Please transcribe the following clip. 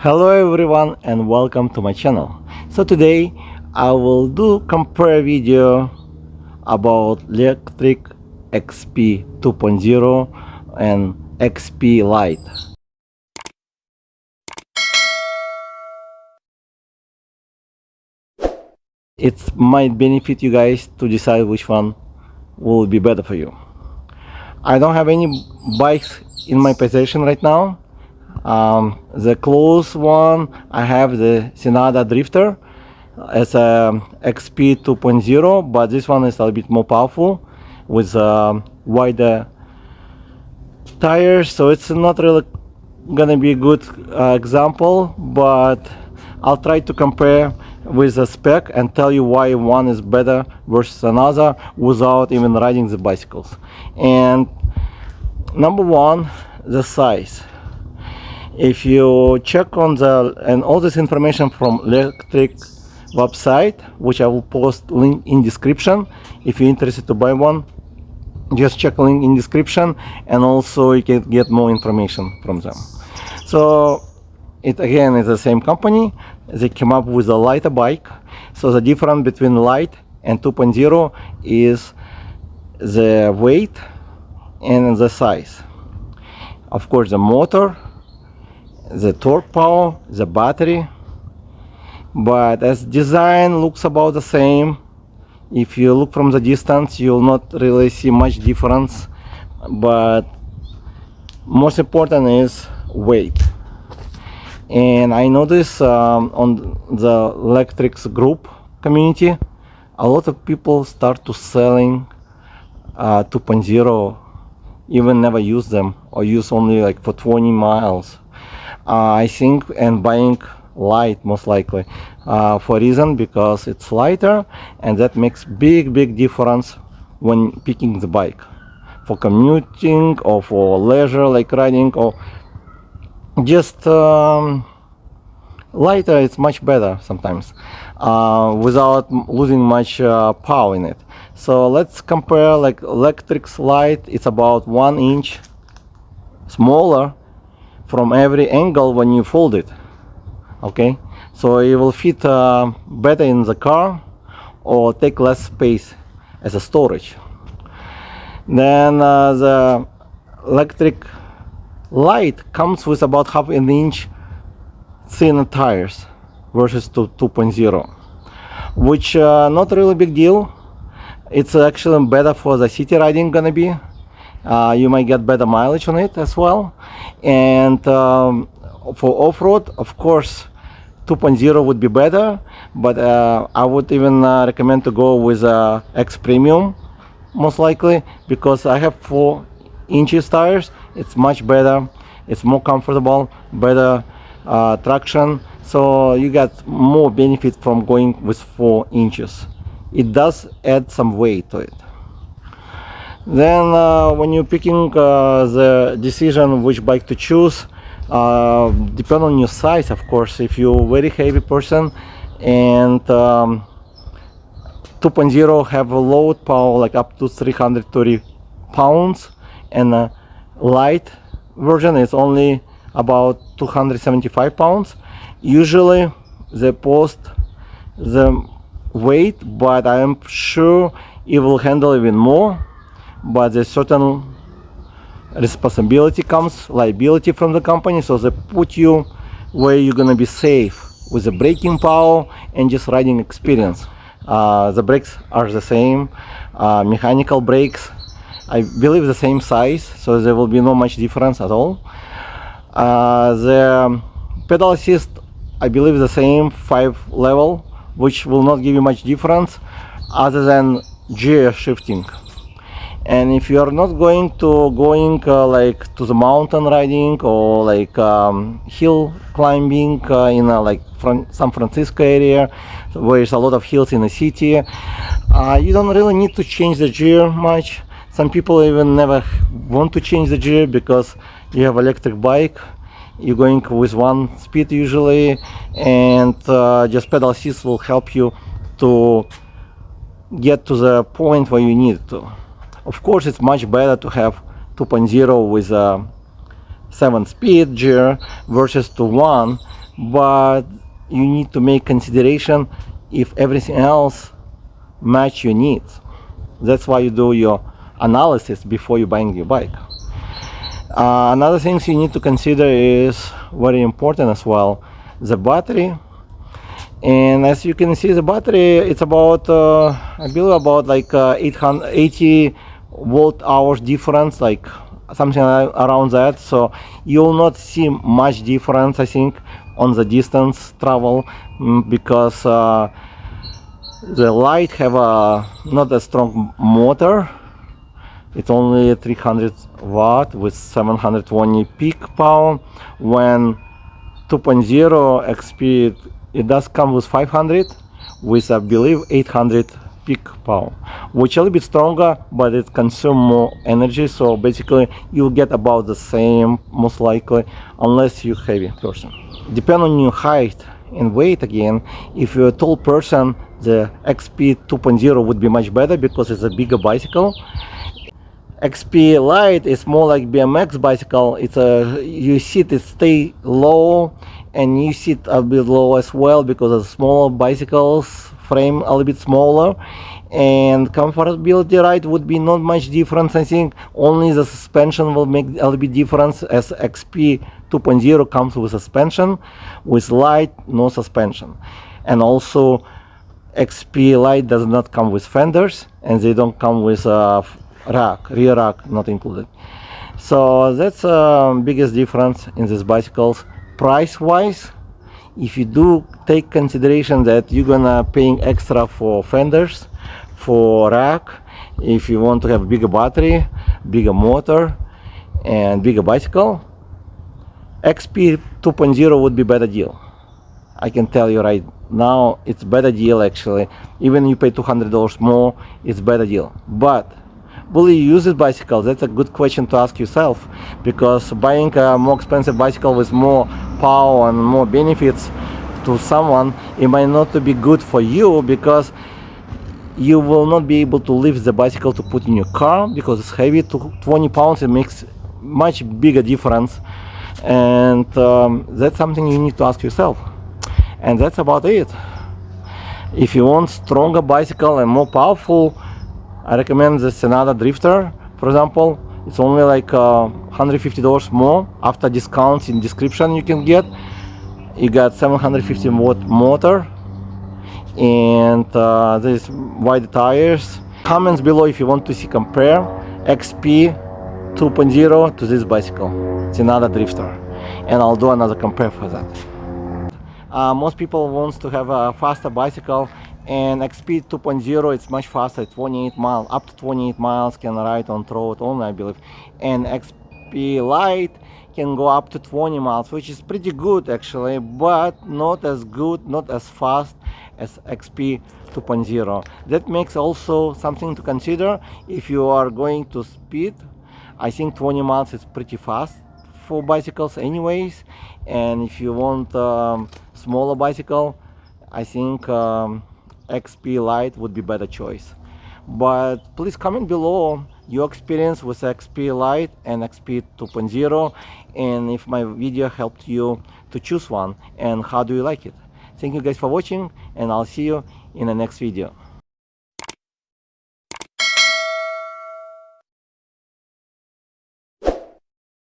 Hello everyone and welcome to my channel. So today I will do compare video about Lectric XP 2.0 and XP Lite. It might benefit you guys to decide which one will be better for you. I don't have any bikes in my possession right now. The close one I have the Sonata Drifter as a XP 2.0, but this one is a little bit more powerful with wider tires, so it's not really gonna be a good example, but I'll try to compare with the spec and tell you why one is better versus another without even riding the bicycles. And number one, the size. If you check on and all this information from Lectric website, which I will post link in description. If you're interested to buy one, just check link in description, and also you can get more information from them. So it again is the same company. They came up with a lighter bike. So the difference between Lite and 2.0 is the weight and the size. Of course, the motor, the torque power, the battery, but as design looks about the same. If you look from the distance, you'll not really see much difference, but most important is weight. And I notice on the Lectric's group community, a lot of people start to selling 2.0, even never use them or use only like for 20 miles. I think, and buying Lite most likely for a reason, because it's lighter, and that makes big difference when picking the bike for commuting or for leisure like riding, or just lighter. It's much better sometimes without losing much power in it. So let's compare. Like Lectric's Lite, it's about 1 inch smaller from every angle when you fold it. Okay, so it will fit better in the car or take less space as a storage. Then the Lectric Lite comes with about half an inch thinner tires versus 2.0, which not really big deal. It's actually better for the city riding gonna be. You might get better mileage on it as well. And for off-road, of course, 2.0 would be better, but I would even recommend to go with X Premium most likely, because I have 4 inches tires. It's much better, it's more comfortable, better traction, so you get more benefit from going with 4 inches. It does add some weight to it. Then when you're picking the decision which bike to choose, depend on your size, of course. If you're a very heavy person, and 2.0 have a load power like up to 330 pounds, and a light version is only about 275 pounds. Usually they post the weight, but I am sure it will handle even more. But there's certain responsibility comes, liability from the company, so they put you where you're gonna be safe with the braking power and just riding experience. The brakes are the same, mechanical brakes, I believe the same size, so there will be no much difference at all. The pedal assist, I believe the same 5 level, which will not give you much difference other than gear shifting. And if you are not going like to the mountain riding or like hill climbing in like San Francisco area, where there's a lot of hills in the city, you don't really need to change the gear much. Some people even never want to change the gear because you have electric bike, you're going with 1 speed usually, and just pedal assist will help you to get to the point where you need to. Of course, it's much better to have 2.0 with a 7-speed gear versus to 1, but you need to make consideration if everything else match your needs. That's why you do your analysis before you buying your bike. Another things you need to consider is very important as well, the battery. And as you can see, the battery, it's about I believe about like 880 volt hours difference, like something around that. So you will not see much difference, I think, on the distance travel, because the Lite have a not a strong motor. It's only 300 watt with 720 peak power, when 2.0 XP it does come with 500 with I believe 800 peak power, which a little bit stronger, but it consumes more energy. So basically you'll get about the same most likely, unless you're heavy person. Depending on your height and weight, again, if you're a tall person, the XP 2.0 would be much better because it's a bigger bicycle. XP Lite is more like BMX bicycle. It's a, you sit, it stay low, and you sit a bit low as well because of smaller bicycles, frame a little bit smaller, and comfortability ride would be not much difference. I think only the suspension will make a little bit difference, as XP 2.0 comes with suspension, with Lite no suspension, and also XP Lite does not come with fenders, and they don't come with rack, rear rack not included. So that's the biggest difference in these bicycles. Price wise, if you do take consideration that you're gonna paying extra for fenders, for rack, if you want to have bigger battery, bigger motor, and bigger bicycle, XP 2.0 would be better deal. I can tell you right now, it's better deal actually. Even you pay $200 more, it's better deal. But will you use this bicycle? That's a good question to ask yourself, because buying a more expensive bicycle with more power and more benefits to someone, it might not be good for you, because you will not be able to lift the bicycle to put in your car because it's heavy. To 20 pounds, it makes much bigger difference, and that's something you need to ask yourself. And that's about it. If you want stronger bicycle and more powerful, I recommend this another drifter, for example. It's only like $150 more after discounts. In description you can get. You got 750 watt motor, and this wide tires. Comments below if you want to see compare XP 2.0 to this bicycle. It's another drifter, and I'll do another compare for that. Most people want to have a faster bicycle, and XP 2.0 it's much faster, 28 miles, up to 28 miles can ride on road only, I believe, and XP Lite can go up to 20 miles, which is pretty good actually, but not as good, not as fast as XP 2.0. That makes also something to consider if you are going to speed. I think 20 miles is pretty fast for bicycles anyways, and if you want smaller bicycle, I think XP Lite would be better choice. But please comment below your experience with XP Lite and XP 2.0, and if my video helped you to choose one, and how do you like it. Thank you guys for watching, and I'll see you in the next video.